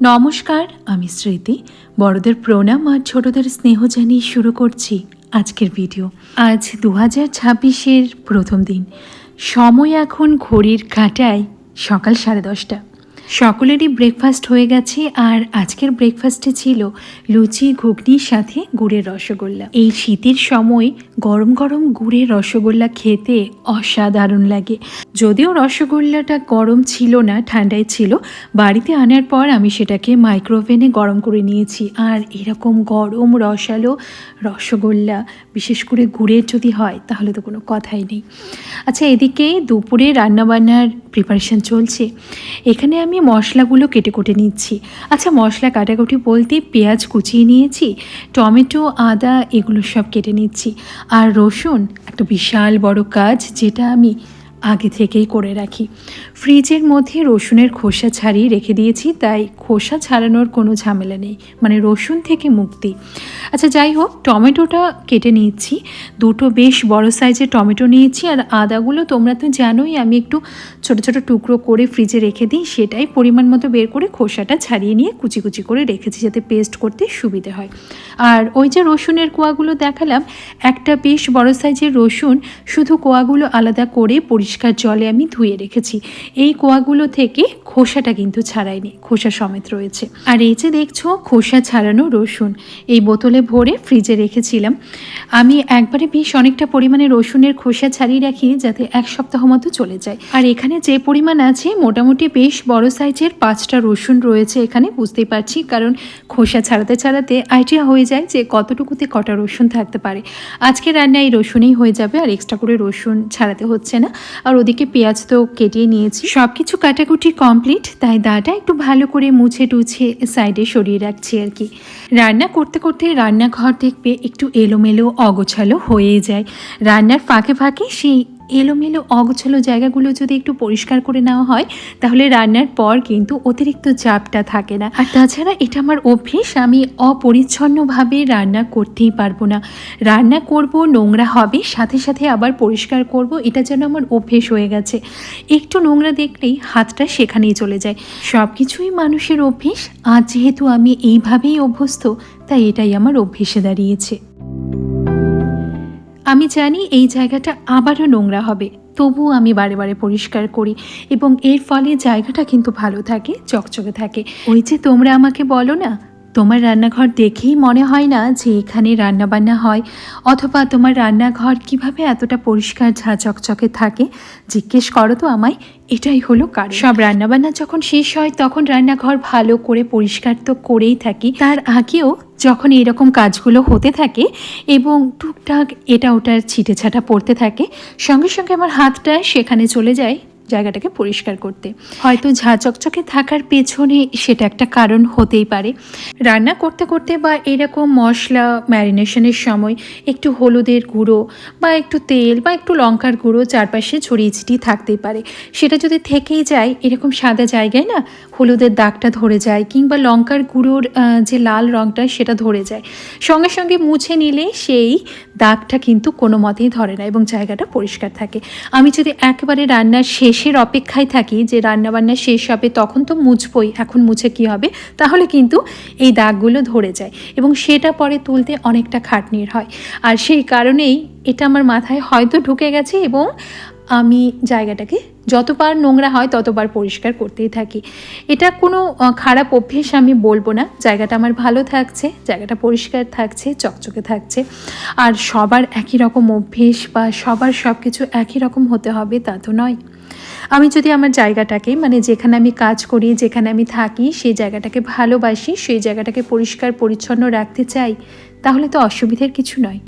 নমস্কার, আমি স্মৃতি। বড়দের প্রণাম আর ছোটদের স্নেহ জানিয়ে শুরু করছি আজকের ভিডিও। আজ 2026-এর প্রথম দিন। সময় এখন ঘড়ির কাঁটায় সকাল 10:30। সকলেরই ব্রেকফাস্ট হয়ে গেছে, আর আজকের ব্রেকফাস্টে ছিল লুচি ঘুগনির সাথে গুড়ের রসগোল্লা। এই শীতের সময় গরম গরম গুড়ের রসগোল্লা খেতে অসাধারণ লাগে। যদিও রসগোল্লাটা গরম ছিল না, ঠান্ডাই ছিল। বাড়িতে আনার পর আমি সেটাকে মাইক্রোওভেনে গরম করে নিয়েছি। আর এরকম গরম রসালো রসগোল্লা, বিশেষ করে গুড়ের যদি হয় তাহলে তো কোনো কথাই নেই। আচ্ছা, এদিকে দুপুরে রান্নাবান্নার প্রিপারেশান চলছে। এখানে আমি মশলাগুলো কেটে কুটে নিচ্ছি। আচ্ছা, মশলা কাটাকুটি বলতে পেঁয়াজ কুচিয়ে নিয়েছি, টমেটো, আদা এগুলো সব কেটে নিচ্ছি। আর রসুন একটা বিশাল বড় কাজ, যেটা আমি আগে থেকেই করে রাখি। ফ্রিজের মধ্যে রসুনের খোসা ছাড়িয়ে রেখে দিয়েছি, তাই খোসা ছাড়ানোর কোনো ঝামেলা নেই, মানে রসুন থেকে মুক্তি। আচ্ছা, যাই হোক, টমেটোটা কেটে নিচ্ছি। দুটো বেশ বড় সাইজের টমেটো নিয়েছি। আর আদাগুলো তোমরা তো জানোই আমি একটু ছোট ছোট টুকরো করে ফ্রিজে রেখে দিই, সেটাই পরিমাণ মতো বের করে খোসাটা ছাড়িয়ে নিয়ে কুচি কুচি করে রেখেছি, যাতে পেস্ট করতে সুবিধে হয়। আর ওই যে রসুনের কোয়াগুলো দেখালাম, একটা বেশ বড় সাইজের রসুন, শুধু কোয়াগুলো আলাদা করে পরিষ্কার জলে আমি ধুয়ে রেখেছি। এই কোয়াগুলো থেকে খোসাটা কিন্তু ছাড়াইনি, খোসা সমেত রয়েছে। আর এই যে দেখছো খোসা ছাড়ানো রসুন, এই বোতলে ভরে ফ্রিজে রেখেছিলাম। আমি একবারে বেশ অনেকটা পরিমাণে রসুনের খোসা ছাড়িয়ে রাখি, যাতে এক সপ্তাহ মতো চলে যায়। আর এখানে যে পরিমাণ আছে, মোটামুটি বেশ বড় সাইজের 5টা রসুন রয়েছে এখানে, বুঝতেই পারছি, কারণ খোসা ছাড়াতে ছাড়াতে আইডিয়া হয়ে যায় যে কতটুকুতে কটা রসুন থাকতে পারে। আজকে রান্না এই রসুনেই হয়ে যাবে, আর এক্সট্রা করে রসুন ছাড়াতে হচ্ছে না। আর ওদিকে পেঁয়াজ তো কেটিয়ে নিয়েছি, সব কিছু কাটাকুটি কমপ্লিট, তাই দাটা একটু ভালো করে মুছে টুছে সাইডে সরিয়ে রাখছি আর কি। রান্না করতে করতে রান্নাঘর দেখবে একটু এলোমেলো অগোছালো হয়ে যায়। রান্নার ফাঁকে ফাঁকে সেই এলোমেলো অগোছালো জায়গাগুলো যদি একটু পরিষ্কার করে নেওয়া হয়, তাহলে রান্নার পর কিন্তু অতিরিক্ত চাপটা থাকে না। আর তাছাড়া এটা আমার অভ্যেস, আমি অপরিচ্ছন্নভাবে রান্না করতেই পারবো না। রান্না করব, নোংরা হবে, সাথে সাথে আবার পরিষ্কার করব, এটা যেন আমার অভ্যেস হয়ে গেছে। একটু নোংরা দেখলেই হাতটা সেখানেই চলে যায়। সব কিছুই মানুষের অভ্যেস, আর যেহেতু আমি এইভাবেই অভ্যস্ত, তাই এটাই আমার অভ্যেসে দাঁড়িয়েছে। আমি জানি এই জায়গাটা আবারও নোংরা হবে, তবুও আমি বারে বারে পরিষ্কার করি, এবং এর ফলে জায়গাটা কিন্তু ভালো থাকে, চকচকে থাকে। ওই যে তোমরা আমাকে বলো না, তোমার রান্নাঘর দেখেই মনে হয় না যে এখানে রান্নাবান্না হয়, অথবা তোমার রান্নাঘর কিভাবে এতটা পরিষ্কার ঝাঁচকচকে থাকে, জিজ্ঞেস করো তো আমায়। এটাই হলো কারণ। সব রান্নাবান্না যখন শেষ হয়, তখন রান্নাঘর ভালো করে পরিষ্কার তো করেই থাকি। তার আগেও যখন এরকম কাজগুলো হতে থাকে এবং টুকটাক এটা ওটার ছিটে ছাটা পড়তে থাকে, সঙ্গে সঙ্গে আমার হাতটা সেখানে চলে যায় জায়গাটাকে পরিষ্কার করতে। হয়তো ঝাঁ চকচকে থাকার পেছনে সেটা একটা কারণ হতেই পারে। রান্না করতে করতে বা এরকম মশলা ম্যারিনেশনের সময় একটু হলুদের গুঁড়ো বা একটু তেল বা একটু লঙ্কার গুঁড়ো চারপাশে ছড়িয়ে ছিটিয়ে থাকতেই পারে। সেটা যদি থেকেই যায়, এরকম সাদা জায়গায় না হলুদের দাগটা ধরে যায়, কিংবা লঙ্কার গুঁড়োর যে লাল রঙটা সেটা ধরে যায়, সঙ্গে সঙ্গে মুছে নিলে সেই দাগটা কিন্তু কোনো মতেই ধরে না এবং জায়গাটা পরিষ্কার থাকে। আমি যদি একেবারে রান্নার শেষের অপেক্ষায় থাকি যে রান্নাবান্না শেষ হবে তখন তো মুছবই, এখন মুছে কী হবে, তাহলে কিন্তু এই দাগগুলো ধরে যায় এবং সেটা পরে তুলতে অনেকটা খাটনির হয়। আর সেই কারণেই এটা আমার মাথায় হয়তো ঢুকে গেছে, এবং আমি জায়গাটাকে যতবার নোংরা হয় ততবার পরিষ্কার করতেই থাকি। এটা কোনো খারাপ অভ্যেস আমি বলবো না। জায়গাটা আমার ভালো থাকছে, জায়গাটা পরিষ্কার থাকছে, চকচকে থাকছে। আর সবার একই রকম অভ্যেস বা সবার সব কিছু একই রকম হতে হবে তা তো নয়। আমি যদি আমার জায়গাটাকে, মানে যেখানে আমি কাজ করি, যেখানে আমি থাকি, সেই জায়গাটাকে ভালোবাসি, সেই জায়গাটাকে পরিষ্কার পরিচ্ছন্ন রাখতে চাই, তাহলে তো অসুবিধার কিছু নয়।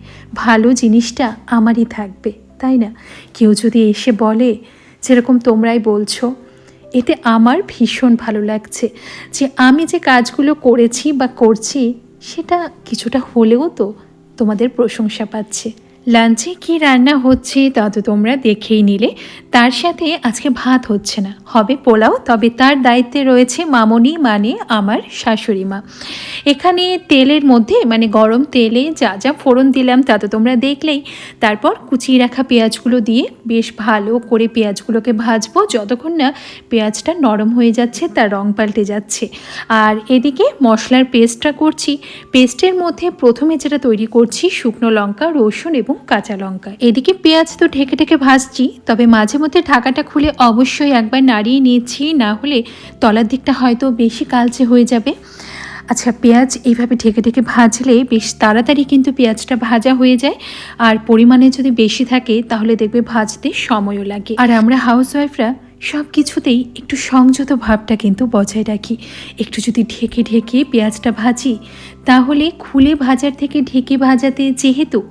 ভালো জিনিসটা আমারই থাকবে, তাই না? কেউ যদি এসে বলে, যেরকম তোমরাই বলছো, এতে আমার ভীষণ ভালো লাগছে যে আমি যে কাজগুলো করেছি বা করছি, সেটা কিছুটা হলেও তো তোমাদের প্রশংসা পাচ্ছে। লাঞ্চে কি রান্না হচ্ছে তা তো তোমরা দেখেই নিলে। তার সাথে আজকে ভাত হচ্ছে না, হবে পোলাও, তবে তার দায়িত্বে রয়েছে মামনি মানে আমার শাশুড়ি মা। এখানে তেলের মধ্যে মানে গরম তেলে যা যা ফোড়ন দিলাম তা তো তোমরা দেখলেই। তারপর কুচিয়ে রাখা পেঁয়াজগুলো দিয়ে বেশ ভালো করে পেঁয়াজগুলোকে ভাজবো যতক্ষণ না পেঁয়াজটা নরম হয়ে যাচ্ছে, তার রং পাল্টে যাচ্ছে। আর এদিকে মশলার পেস্টটা করছি। পেস্টের মধ্যে প্রথমে যেটা তৈরি করছি শুকনো লঙ্কা, রসুন এবং কাঁচা লঙ্কা। এদিকে পেঁয়াজ তো ঢেকে ঢেকে ভাজছি, তবে মাঝে মধ্যে ঢাকাটা খুলে অবশ্যই একবার নাড়িয়ে নিচ্ছি, না হলে তলার দিকটা হয়তো বেশি কালচে হয়ে যাবে। আচ্ছা, পেঁয়াজ এইভাবে ঢেকে ঢেকে ভাজলে বেশ তাড়াতাড়ি কিন্তু পেঁয়াজটা ভাজা হয়ে যায়। আর পরিমাণে যদি বেশি থাকে তাহলে দেখবে ভাজতে সময়ও লাগে। আর আমরা হাউসওয়াইফরা সব কিছুতেই একটু সংযত ভাবটা কিন্তু বজায় রাখি। একটু যদি ঢেকে ঢেকে পেঁয়াজটা ভাজি তাহলে খুলে ভাজার থেকে ঢেকে ভাজাতে যেহেতু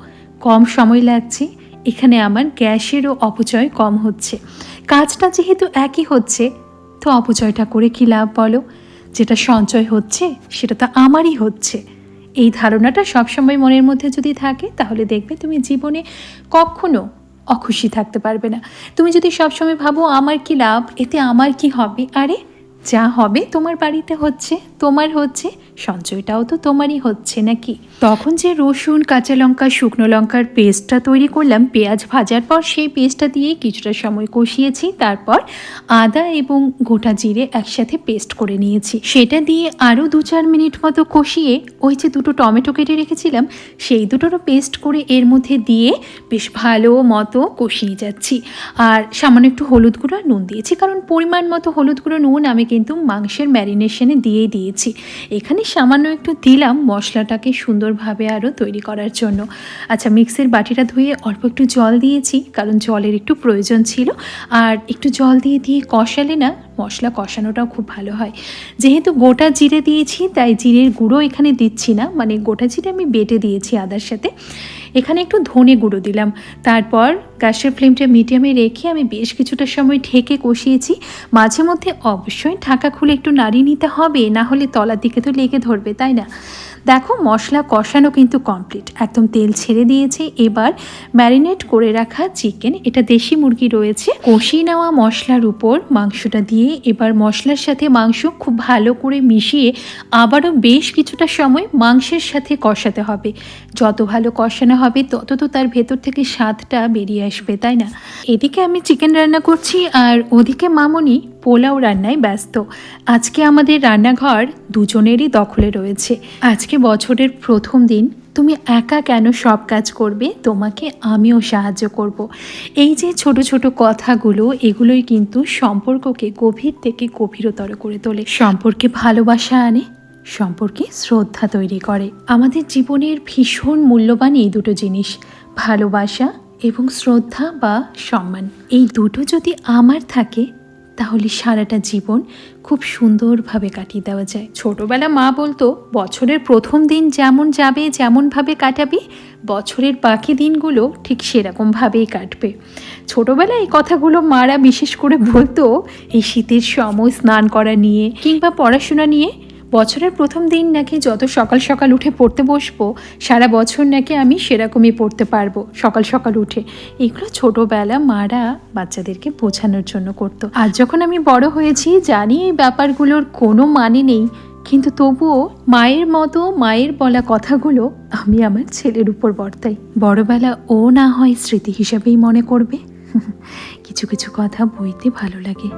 কম সময় লাগছে, এখানে আমার গ্যাসেরও অপচয় কম হচ্ছে। কাজটা যেহেতু একই হচ্ছে, তো অপচয়টা করে কী লাভ বলো? যেটা সঞ্চয় হচ্ছে সেটা তো আমারই হচ্ছে। এই ধারণাটা সবসময় মনের মধ্যে যদি থাকে তাহলে দেখবে তুমি জীবনে কখনো অখুশি থাকতে পারবে না। তুমি যদি সবসময় ভাবো আমার কি লাভ, এতে আমার কি হবে, আরে যা হবে তোমার বাড়িতে হচ্ছে, তোমার হচ্ছে, সঞ্চয়টাও তো তোমারই হচ্ছে নাকি। তখন যে রসুন, কাঁচা লঙ্কা, শুকনো লঙ্কার পেস্টটা তৈরি করলাম পেঁয়াজ ভাজার পর, সেই পেস্টটা দিয়ে কিছুটা সময় কষিয়েছি। তারপর আদা এবং গোটা জিরে একসাথে পেস্ট করে নিয়েছি, সেটা দিয়ে আরও 2-4 মিনিট মতো কষিয়ে ওই যে দুটো টমেটো কেটে রেখেছিলাম সেই দুটোরও পেস্ট করে এর মধ্যে দিয়ে বেশ ভালো মতো কষিয়ে যাচ্ছি। আর সামান্য একটু হলুদ গুঁড়ো আর নুন দিয়েছি, কারণ পরিমাণ মতো হলুদ গুঁড়ো নুন আমি কিন্তু মাংসের ম্যারিনেশনে দিয়ে দিয়েছি। এখানে সামান্য একটু দিলাম মশলাটাকে সুন্দরভাবে আরও তৈরি করার জন্য। আচ্ছা, মিক্সির বাটিটা ধুয়ে অল্প একটু জল দিয়েছি, কারণ জলের একটু প্রয়োজন ছিল। আর একটু জল দিয়ে কষালে না মশলা কষানোটাও খুব ভালো হয়। যেহেতু গোটা জিরে দিয়েছি তাই জিরের গুঁড়ো এখানে দিচ্ছি না, মানে গোটা জিরে আমি বেটে দিয়েছি আদার সাথে। এখানে একটু ধনে গুঁড়ো দিলাম। তারপর গ্যাসের ফ্লেমটা মিডিয়ামে রেখে আমি বেশ কিছুটা সময় ঢেকে কষিয়েছি। মাঝে মধ্যে অবশ্যই ঢাকা খুলে একটু নাড়িয়ে নিতে হবে, না হলে তলার দিকে তো লেগে ধরবে, তাই না? দেখো মশলা কষানো কিন্তু কমপ্লিট, একদম তেল ছেড়ে দিয়েছে। এবার ম্যারিনেট করে রাখা চিকেন, এটা দেশি মুরগি রয়েছে, কষিয়ে নেওয়া মশলার উপর মাংসটা দিয়ে এবার মশলার সাথে মাংস খুব ভালো করে মিশিয়ে আবারও বেশ কিছুটা সময় মাংসের সাথে কষাতে হবে। যত ভালো কষানো হবে তত তো তার ভেতর থেকে স্বাদটা বেরিয়ে আসবে, তাই না? এদিকে আমি চিকেন রান্না করছি আর ওদিকে মামনি পোলাও রান্নায় ব্যস্ত। আজকে আমাদের রান্নাঘর দুজনেরই দখলে রয়েছে। আজকে বছরের প্রথম দিন, তুমি একা কেন সব কাজ করবে, তোমাকে আমিও সাহায্য করব। এই যে ছোট ছোট কথাগুলো, এগুলোই কিন্তু সম্পর্ককে গভীর থেকে গভীরতর করে তোলে, সম্পর্কে ভালোবাসা আনে, সম্পর্কে শ্রদ্ধা তৈরি করে। আমাদের জীবনের ভীষণ মূল্যবান এই দুটো জিনিস, ভালোবাসা এবং শ্রদ্ধা বা সম্মান। এই দুটো যদি আমার থাকে তাহলে সারাটা জীবন খুব সুন্দরভাবে কাটিয়ে দেওয়া যায়। ছোটবেলা মা বলতো বছরের প্রথম দিন যেমন যাবে, যেমনভাবে কাটাবি, বছরের বাকি দিনগুলো ঠিক সেরকমভাবেই কাটবে। ছোটবেলায় এই কথাগুলো মারা বিশেষ করে বলতো এই শীতের সময় স্নান করা নিয়ে কিংবা পড়াশোনা নিয়ে। বছরের প্রথম দিন নাকি যত সকাল সকাল উঠে পড়তে বসবো, সারা বছর নাকি আমি সেরকমই পড়তে পারবো সকাল সকাল উঠে। এগুলো ছোটোবেলা মারা বাচ্চাদেরকে বোঝানোর জন্য করতো। আজ যখন আমি বড় হয়েছি জানি এই ব্যাপারগুলোর কোনো মানে নেই, কিন্তু তবুও মায়ের মতো মায়ের বলা কথাগুলো আমি আমার ছেলের উপর বর্তাই। বড়বেলা ও না হয় স্মৃতি হিসাবেই মনে করবে। কিছু কিছু কথা বইতে ভালো লাগে।